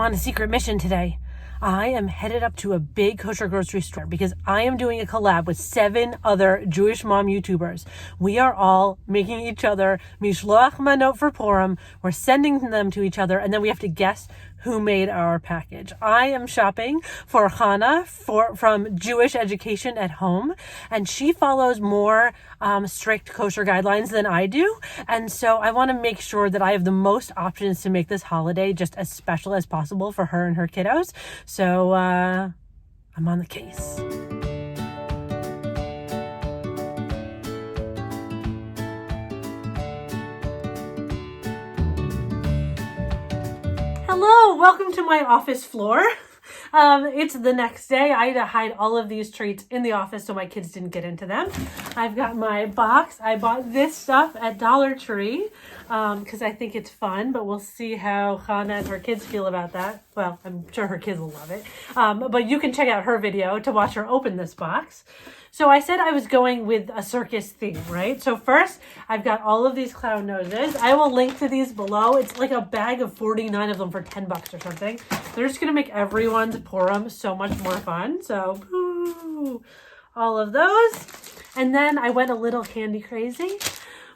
on a secret mission today. I am headed up to a big kosher grocery store because I am doing a collab with 7 other Jewish mom YouTubers. We are all making each other Mishloach Manot for Purim. We're sending them to each other, and then we have to guess who made our package. I am shopping for Hannah from Jewish Education at Home, and she follows more strict kosher guidelines than I do. And so I want to make sure that I have the most options to make this holiday just as special as possible for her and her kiddos. So I'm on the case. Hello, welcome to my office floor. It's the next day. I had to hide all of these treats in the office so my kids didn't get into them. I've got my box. I bought this stuff at Dollar Tree because I think it's fun, but we'll see how Hannah and her kids feel about that. Well, I'm sure her kids will love it. But you can check out her video to watch her open this box. So I said I was going with a circus theme, right? So first, I've got all of these clown noses. I will link to these below. It's like a bag of 49 of them for $10 or something. They're just going to make everyone's Purim so much more fun. So, boo, all of those. And then I went a little candy crazy.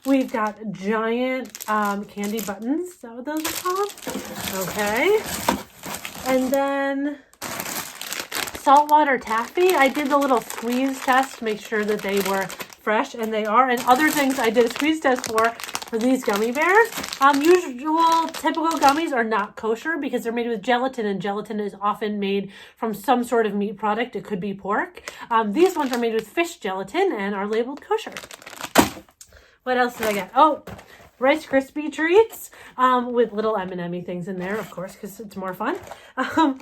We've got giant candy buttons. Is that what those are called? Okay. And then saltwater taffy. I did the little squeeze test to make sure that they were fresh, and they are. And other things I did a squeeze test for these gummy bears. Usual typical gummies are not kosher because they're made with gelatin, and gelatin is often made from some sort of meat product. It could be pork. These ones are made with fish gelatin and are labeled kosher. What else did I get? Oh, Rice Krispie treats with little M&M-y things in there, of course, because it's more fun.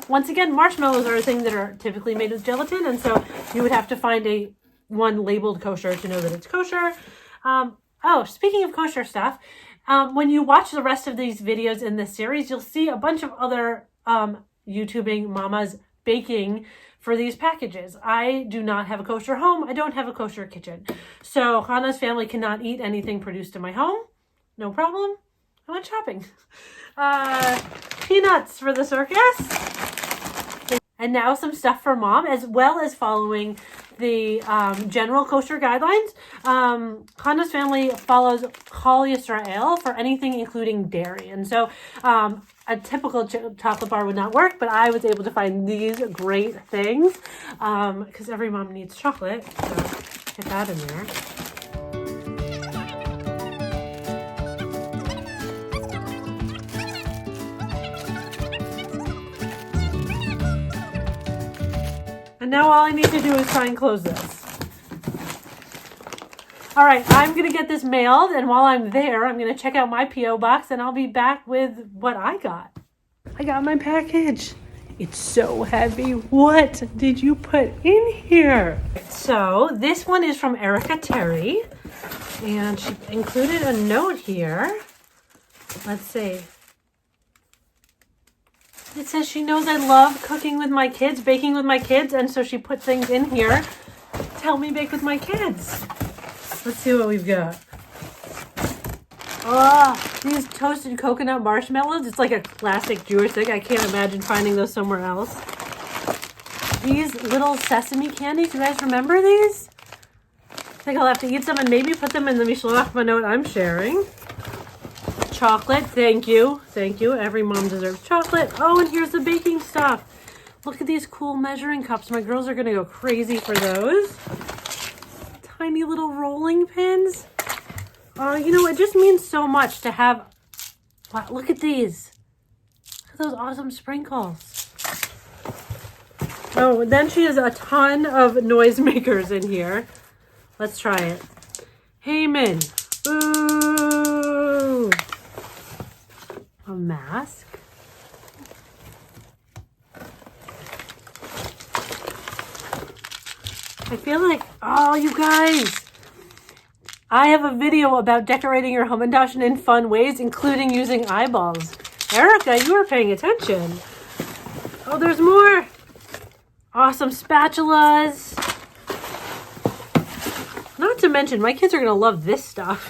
Once again, marshmallows are a thing that are typically made with gelatin, and so you would have to find one labeled kosher to know that it's kosher. Oh, speaking of kosher stuff, when you watch the rest of these videos in this series, you'll see a bunch of other YouTubing mamas baking for these packages. I do not have a kosher home. I don't have a kosher kitchen. So Hannah's family cannot eat anything produced in my home. No problem. I went shopping. Peanuts for the circus. And now some stuff for mom, as well as following the general kosher guidelines. Hannah's family follows Kol Yisrael for anything including dairy. And so a typical chocolate bar would not work, but I was able to find these great things because every mom needs chocolate. So get that in there. And now all I need to do is try and close this. All right, I'm going to get this mailed, and while I'm there, I'm going to check out my P.O. box, and I'll be back with what I got. I got my package. It's so heavy. What did you put in here? So this one is from Erica Terry, and she included a note here. Let's see. It says she knows I love cooking with my kids, baking with my kids, and so she put things in here to help me bake with my kids. Let's see what we've got. Oh, these toasted coconut marshmallows. It's like a classic Jewish thing. I can't imagine finding those somewhere else. These little sesame candies. You guys remember these? I think I'll have to eat some and maybe put them in the Mishloach Manot I'm sharing. Chocolate, thank you. Thank you. Every mom deserves chocolate. Oh, and here's the baking stuff. Look at these cool measuring cups. My girls are going to go crazy for those. Tiny little rolling pins. You know, it just means so much to have. Wow, look at these. Look at those awesome sprinkles. Oh, and then she has a ton of noisemakers in here. Let's try it. Haman. Ooh. A mask. I feel like, oh, you guys, I have a video about decorating your Hamantaschen in fun ways, including using eyeballs. Erica, you are paying attention. Oh, there's more. Awesome spatulas. Not to mention, my kids are going to love this stuff.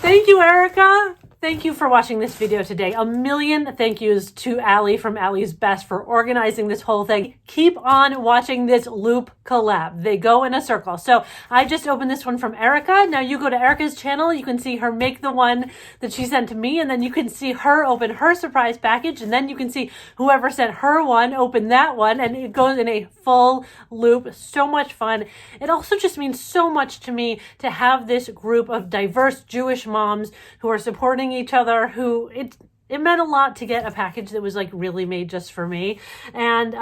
Thank you, Erica. Thank you for watching this video today. A million thank yous to Allie from Allie's Best for organizing this whole thing. Keep on watching this loop collab. They go in a circle. So I just opened this one from Erica. Now you go to Erica's channel, you can see her make the one that she sent to me, and then you can see her open her surprise package, and then you can see whoever sent her one open that one, and it goes in a full loop. So much fun. It also just means so much to me to have this group of diverse Jewish moms who are supporting each other, who it meant a lot to get a package that was like really made just for me. And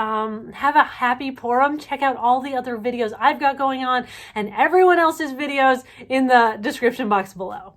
have a happy Purim. Check out all the other videos I've got going on and everyone else's videos in the description box below.